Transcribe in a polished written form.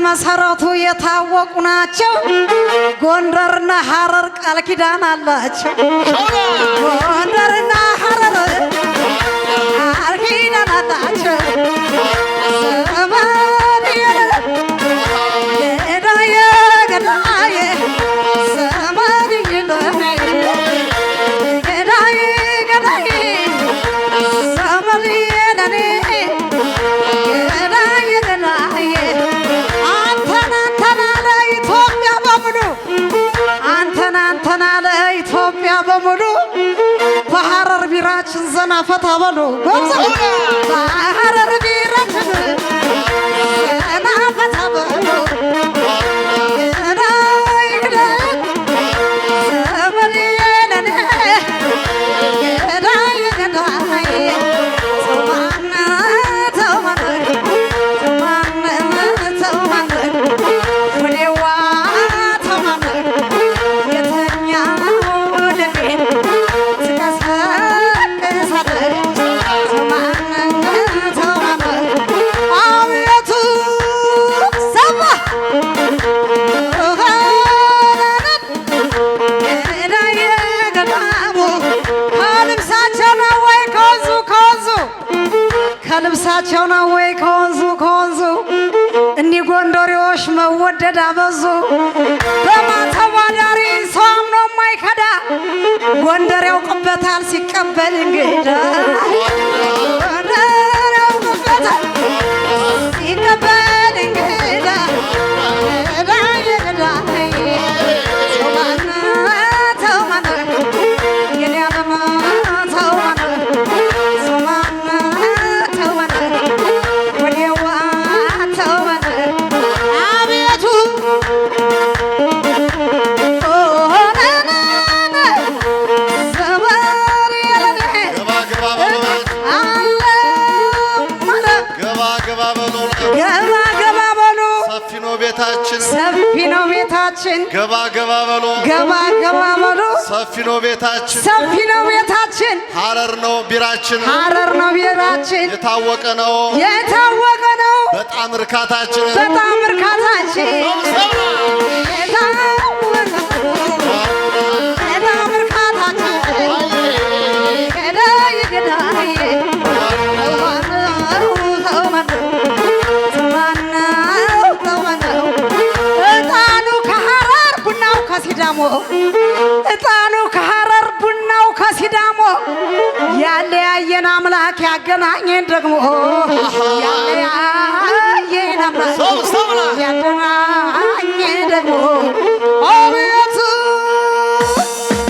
መሰረቱ የታወቁ ናቸው ጎንደርና ሐረር ቃል ኪዳን አላቸው ጎንደርና ሐረር ቃል ኪዳን አላቸው ገዳዬ ገዳዬ ዘመድ ይለኔ ገዳዬ ገዳዬ ዘመድ ይለኔ ገዳዬ ገዳዬ ኢትዮጵያ በሙሉ በሐረር ቢራችን ዘና ፈታ በሉ ጎብዛ በሐረር ቢራችን ዘና ፈታ በሉ ልብሳቸው ነው ወይ ከወንዙ እኒህ ጎንደሬዎች መወደድ አበዙ በማተባዳሪ ሰው አምኖ የማይከዳ ጎንደር ያውቅበታል ሲቀበል እንግዳ ጎንደር ያውቅበታል ሲቀበል እንግዳ ሰፊ ነው ቤታችን ገባ ገባ በሉ ገባ ገባ በሉ ሰፊ ነው ቤታችን ሰፊ ነው ቤታችን ሐረር ነው ቢራችን ሐረር ነው ቢራችን የታወቀ ነው በጣም እርካታችን እጣኑ ከሐረር ቡናው ከሲዳሞ ያለያየን አምላክ ያገናኘን ደግሞ ያለያየን አምላክ ያገናኘን ደግሞ